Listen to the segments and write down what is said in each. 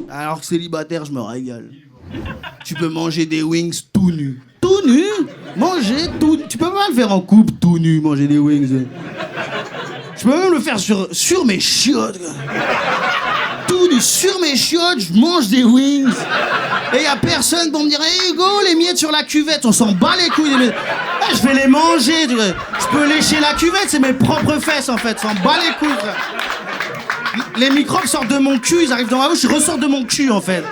Alors que célibataire, je me régale. Tu peux manger des wings tout nu. Tout nu? Manger tout... Tu peux pas le faire en couple tout nu, manger des wings. Je peux même le faire sur mes chiottes. Tout nu, sur mes chiottes, je mange des wings. Et y a personne pour me dire hey Hugo, les miettes sur la cuvette, on s'en bat les couilles. Ah, je vais les manger. Je peux lécher la cuvette, c'est mes propres fesses en fait, s'en bat les couilles. Frère. Les microbes sortent de mon cul, ils arrivent dans ma bouche, ils ressortent de mon cul en fait.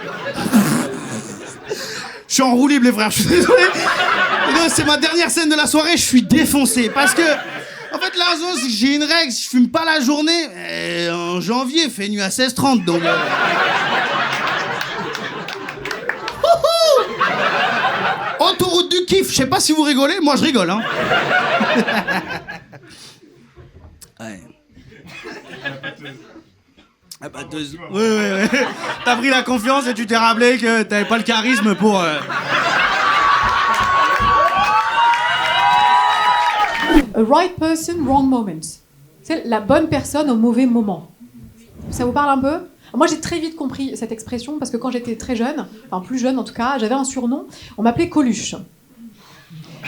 Je suis enroulé les frères, je suis désolé. C'est ma dernière scène de la soirée, je suis défoncé parce que en fait là j'ai une règle, si je fume pas la journée, en janvier il fait nuit à 16h30 donc. Autoroute du kiff, je sais pas si vous rigolez, moi je rigole hein. Ouais. La batteuse. Ouais. T'as pris la confiance et tu t'es rappelé que t'avais pas le charisme pour... A right person, wrong moment. C'est la bonne personne au mauvais moment. Ça vous parle un peu ? Moi, j'ai très vite compris cette expression parce que quand j'étais très jeune, enfin plus jeune en tout cas, j'avais un surnom, on m'appelait Coluche.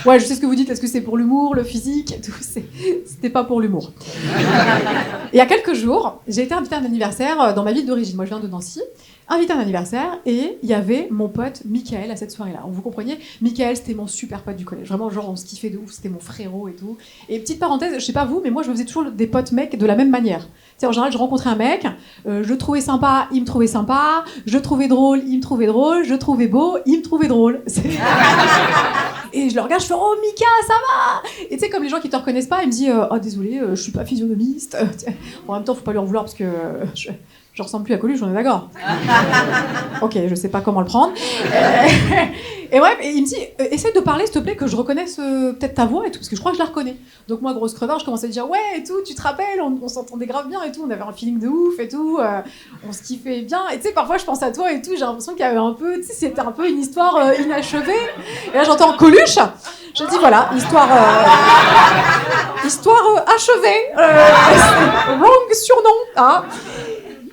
Ouais, je sais ce que vous dites, est-ce que c'est pour l'humour, le physique et tout, c'était pas pour l'humour. Et il y a quelques jours, j'ai été invitée à un anniversaire dans ma ville d'origine, moi je viens de Nancy, invitée à un anniversaire, et il y avait mon pote Michael à cette soirée-là. Vous compreniez, Michael, c'était mon super pote du collège, vraiment genre on se kiffait de ouf, c'était mon frérot et tout. Et petite parenthèse, je sais pas vous, mais moi je me faisais toujours des potes mecs de la même manière. C'est en général, je rencontrais un mec, je le trouvais sympa, il me trouvait sympa, je le trouvais drôle, il me trouvait drôle, je le trouvais beau, il me trouvait drôle. Et je le regarde, je fais oh Mika, ça va. Et tu sais, comme les gens qui te reconnaissent pas, ils me disent oh désolé, je suis pas physionomiste. En même temps, faut pas lui en vouloir parce que je ressemble plus à Coluche, on est d'accord. Ok, je sais pas comment le prendre. Et bref, et il me dit essaye de parler s'il te plaît, que je reconnaisse peut-être ta voix et tout, parce que je crois que je la reconnais. Donc moi, grosse crevard, je commence à dire ouais et tout, tu te rappelles, on s'entendait grave bien et tout, on avait un feeling de ouf et tout, on se kiffait bien. Et tu sais, parfois je pense à toi et tout, j'ai l'impression qu'il y avait un peu, tu sais, c'était un peu une histoire inachevée. Et là j'entends Coluche, je dis voilà, histoire achevée, wrong surnom, hein.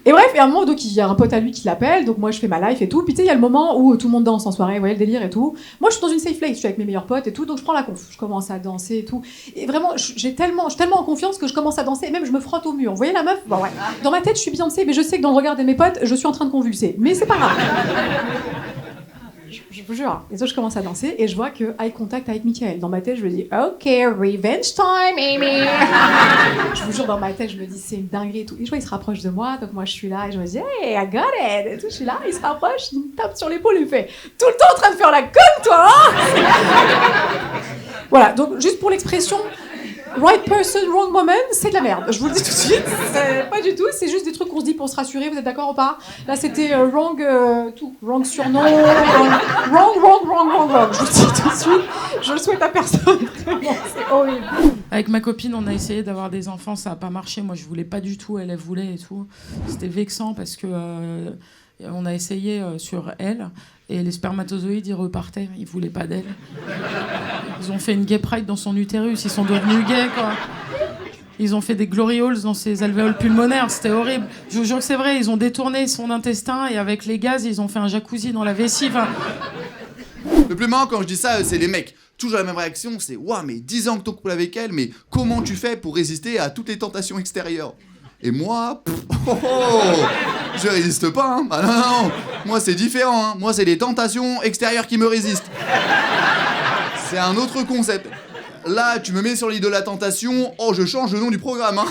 Et bref, et à un moment, donc, il y a un pote à lui qui l'appelle, donc moi je fais ma life et tout, puis tu sais, il y a le moment où tout le monde danse en soirée, vous voyez le délire et tout. Moi je suis dans une safe place, je suis avec mes meilleurs potes et tout, donc je prends la conf, je commence à danser et tout. Et vraiment, je suis tellement en confiance que je commence à danser, et même je me frotte au mur. Vous voyez la meuf ? Bon ouais. Dans ma tête, je suis Beyoncé, mais je sais que dans le regard de mes potes, je suis en train de convulser. Mais c'est pas grave. Je vous jure. Et donc je commence à danser et je vois que eye contact avec Michael. Dans ma tête, je me dis OK, revenge time, Amy. Je vous jure, dans ma tête, je me dis c'est une dinguerie et tout. Et je vois, il se rapproche de moi, donc moi je suis là et je me dis hey, I got it. Et tout, je suis là, il se rapproche, il me tape sur l'épaule, il me fait tout le temps en train de faire la conne, toi. Hein. Voilà. Donc juste pour l'expression. Right person, wrong moment, c'est de la merde. Je vous le dis tout de suite. Pas du tout. C'est juste des trucs qu'on se dit pour se rassurer. Vous êtes d'accord ou pas ? Là, c'était wrong, tout. Wrong surnom. Wrong. Je vous le dis tout de suite. Je le souhaite à personne. C'est horrible. Avec ma copine, on a essayé d'avoir des enfants. Ça n'a pas marché. Moi, je voulais pas du tout. Elle voulait et tout. C'était vexant parce que on a essayé sur elle. Et les spermatozoïdes, ils repartaient. Ils voulaient pas d'elle. Ils ont fait une gay pride dans son utérus. Ils sont devenus gays, quoi. Ils ont fait des glory holes dans ses alvéoles pulmonaires. C'était horrible. Je vous jure que c'est vrai. Ils ont détourné son intestin et avec les gaz, ils ont fait un jacuzzi dans la vessie. Enfin... Le plus marrant quand je dis ça, c'est les mecs. Toujours la même réaction, c'est « Ouah, mais 10 ans que t'es en couple avec elle, mais comment tu fais pour résister à toutes les tentations extérieures ?» Et moi, je résiste pas, hein. Ah non, moi c'est différent, hein. Moi c'est les tentations extérieures qui me résistent. C'est un autre concept. Là, tu me mets sur l'île de la tentation, oh je change le nom du programme, hein.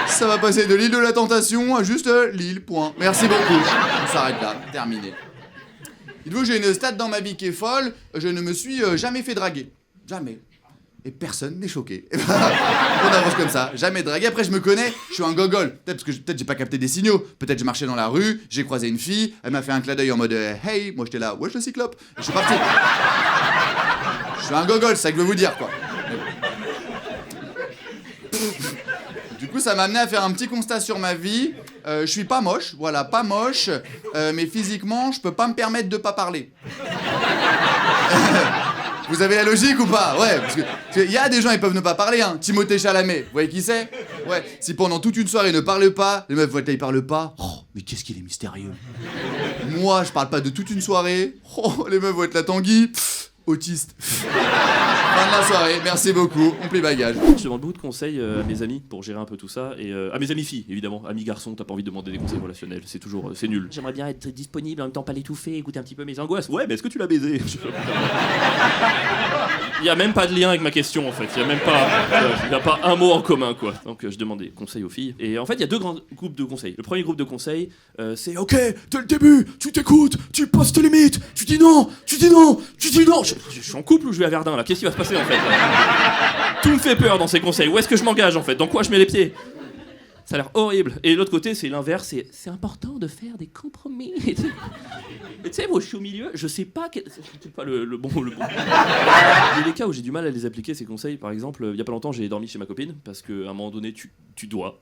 Ça va passer de l'île de la tentation à juste l'île, point. Merci beaucoup. On s'arrête là, terminé. Dites-vous, j'ai une stat dans ma vie qui est folle, je ne me suis jamais fait draguer. Jamais. Et personne n'est choqué. On avance comme ça, jamais dragué. Après, je me connais, je suis un gogol. Peut-être parce que j'ai pas capté des signaux. Peut-être j'ai marché dans la rue, j'ai croisé une fille, elle m'a fait un clin d'œil en mode hey, moi j'étais là, wesh le cyclope. Et je suis parti. Je suis un gogol, c'est ça que je veux vous dire, quoi. Du coup, ça m'a amené à faire un petit constat sur ma vie. Je suis pas moche, voilà, pas moche, mais physiquement, je peux pas me permettre de pas parler. Vous avez la logique ou pas ? Ouais, parce que y a des gens, ils peuvent ne pas parler, hein. Timothée Chalamet, vous voyez qui c'est ? Ouais, si pendant toute une soirée il ne parle pas, les meufs, il parle pas, oh, Mais qu'est-ce qu'il est mystérieux. Moi, je parle pas de toute une soirée. Oh, les meufs vont être la Tanguy. Autiste. Fin de la soirée, merci beaucoup, on plie bagage. Je demande beaucoup de conseils à mes amis pour gérer un peu tout ça, et à mes amis filles, évidemment. Amis garçons, t'as pas envie de demander des conseils relationnels, c'est toujours, c'est nul. J'aimerais bien être disponible, en même temps pas l'étouffer, écouter un petit peu mes angoisses. Ouais, mais est-ce que tu l'as baisé? Il y a même pas de lien avec ma question, en fait. Il y a pas un mot en commun, quoi. Donc je demande des conseils aux filles. Et en fait, il y a deux grands groupes de conseils. Le premier groupe de conseils, c'est OK, dès le début, tu t'écoutes, tu poses tes limites, tu dis non, tu dis non, tu dis non. Je suis en couple ou je vais à Verdun, là? Qu'est-ce qui va se passer, en fait, là? Tout me fait peur dans ces conseils. Où est-ce que je m'engage, en fait? Dans quoi je mets les pieds? Ça a l'air horrible. Et l'autre côté, c'est l'inverse, c'est important de faire des compromis. Et tu sais, moi, je suis au milieu, je sais pas... C'est pas le bon... Il y a des cas où j'ai du mal à les appliquer, ces conseils. Par exemple, il y a pas longtemps, j'ai dormi chez ma copine, parce qu'à un moment donné, tu dois.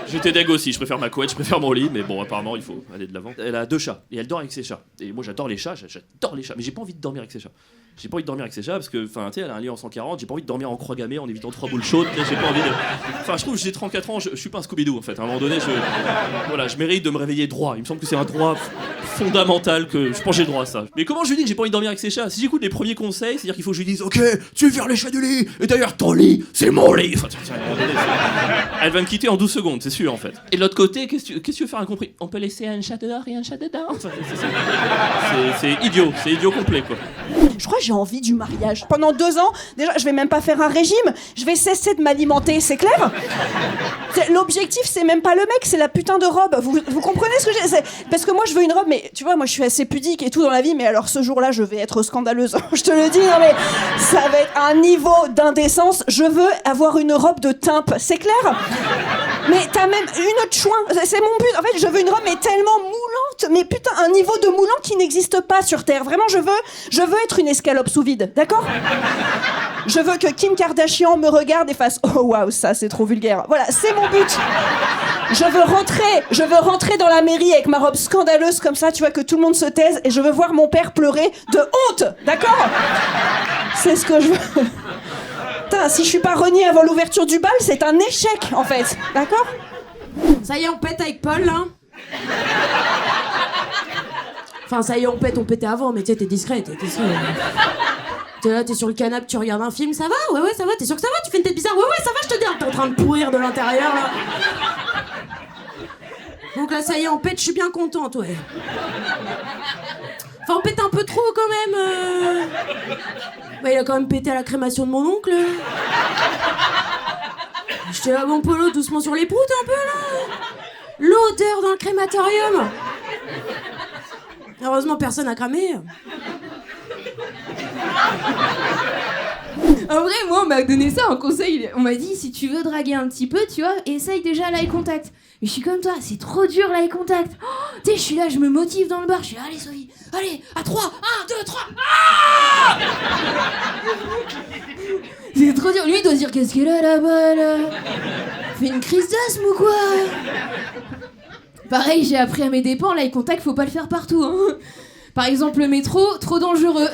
J'étais deg aussi, je préfère ma couette, je préfère mon lit, mais bon, apparemment, il faut aller de l'avant. Elle a 2 chats, et elle dort avec ses chats. Et moi, j'adore les chats, mais j'ai pas envie de dormir avec ses chats. J'ai pas envie de dormir avec ses chats parce que, enfin, tu sais, elle a un lit en 140, j'ai pas envie de dormir en croix gammée en évitant 3 boules chaudes, j'ai pas envie de... Enfin, je trouve que j'ai 34 ans, je suis pas un Scooby-Doo, en fait. À un moment donné, je mérite de me réveiller droit. Il me semble que c'est un droit fondamental, que je pense que j'ai le droit à ça. Mais comment je lui dis que j'ai pas envie de dormir avec ses chats? Si j'écoute les premiers conseils, c'est-à-dire qu'il faut que je lui dise OK, tu vires les chats du lit, et d'ailleurs ton lit, c'est mon lit. Enfin, à un moment donné, elle va me quitter en 12 secondes, c'est sûr, en fait. Et de l'autre côté, qu'est-ce que tu veux faire un compris? On peut laisser un chat dehors et un chat dedans. Enfin, c'est idiot complet, quoi. Je crois que j'ai envie du mariage. Pendant 2 ans, déjà, je vais même pas faire un régime, je vais cesser de m'alimenter, c'est clair? L'objectif, c'est même pas le mec, c'est la putain de robe. Vous comprenez ce que j'ai? Parce que moi, je veux une robe, mais tu vois, moi, je suis assez pudique et tout dans la vie, mais alors ce jour-là, je vais être scandaleuse. Je te le dis, non mais ça va être un niveau d'indécence. Je veux avoir une robe de timpe, c'est clair? Mais t'as même une autre chouin, c'est mon but. En fait, je veux une robe, mais tellement moulante, mais putain, un niveau de moulant qui n'existe pas sur Terre. Vraiment, je veux être une escalope sous vide, d'accord? Je veux que Kim Kardashian me regarde et fasse « Oh waouh, ça c'est trop vulgaire ». Voilà, c'est mon but. Je veux rentrer dans la mairie avec ma robe scandaleuse comme ça, tu vois, que tout le monde se taise, et je veux voir mon père pleurer de honte, d'accord? C'est ce que je veux. Putain, si je suis pas reniée avant l'ouverture du bal, c'est un échec, en fait, d'accord? Ça y est, on pète avec Paul, là. Enfin, ça y est, on pétait avant, mais tu sais, t'es discret, T'es là, t'es sur le canapé, tu regardes un film, ça va? Ouais, ça va, t'es sûr que ça va? Tu fais une tête bizarre? Ouais, ça va, je te dis, t'es en train de pourrir de l'intérieur, là. Donc là, ça y est, on pète, je suis bien contente, ouais. Enfin, on pète un peu trop, quand même. Bah, il a quand même pété à la crémation de mon oncle. J'étais là, bon, Polo, doucement sur les proutes, un peu, là. L'odeur dans le crématorium. Heureusement, personne n'a cramé. En vrai, moi, on m'a donné ça en conseil. On m'a dit, si tu veux draguer un petit peu, tu vois, essaye déjà l'eye contact. Mais je suis comme toi, c'est trop dur l'eye contact. Oh, tu sais, je suis là, je me motive dans le bar. Je suis là, allez, Sophie, allez, à 3, 1, 2, 3. Ah c'est trop dur. Lui, il doit se dire, qu'est-ce qu'elle a là-bas, là? Fait une crise d'asthme ou quoi? Pareil, j'ai appris à mes dépens, l'eye contact, faut pas le faire partout, hein. Par exemple, le métro, trop dangereux.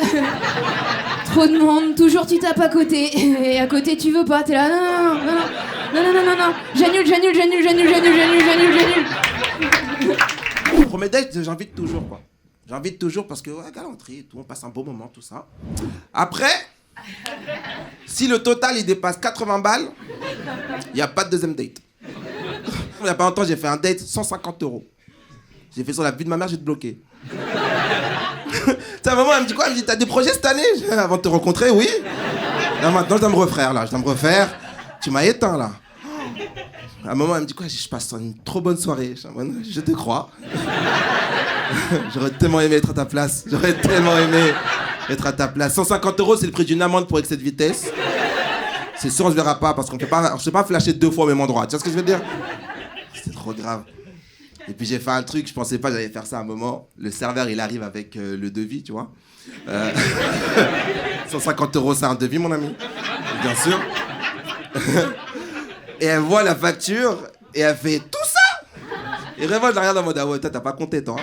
Trop de monde, toujours tu tapes à côté. Et à côté, tu veux pas, t'es là, non. J'annule. Premier date, j'invite toujours, quoi. J'invite toujours parce que, ouais, galanterie, tout, on passe un bon moment, tout ça. Après, si le total, il dépasse 80 balles, il n'y a pas de deuxième date. Il n'y a pas longtemps, j'ai fait un date 150 €. J'ai fait sur la vie de ma mère, j'ai te bloqué. Ta maman, elle me dit quoi? Elle me dit, t'as des projets cette année? Avant de te rencontrer, oui. Là, maintenant, je dois me refaire, Tu m'as éteint, là. À un moment, elle me dit quoi? Je passe une trop bonne soirée. Je te crois. J'aurais tellement aimé être à ta place. 150 €, c'est le prix d'une amende pour excès de vitesse. C'est sûr, on se verra pas parce qu'on ne peut pas flasher 2 fois au même endroit. Tu vois ce que je veux dire? C'est trop grave. Et puis j'ai fait un truc, je pensais pas que j'allais faire ça à un moment. Le serveur, il arrive avec le devis, tu vois. 150 €, c'est un devis, mon ami. Bien sûr. Et elle voit la facture et elle fait tout ça. Et vraiment, je la regarde en mode, ah ouais, toi, t'as pas compté, toi.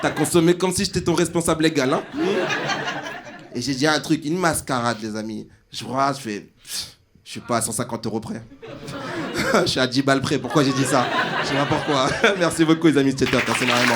T'as consommé comme si j'étais ton responsable légal, hein. Et j'ai dit un truc, une mascarade, les amis. Je fais, je suis pas à 150 € près. Je suis à 10 balles près, pourquoi j'ai dit ça? Je sais pas pourquoi. Merci beaucoup les amis, c'était top, merci énormément.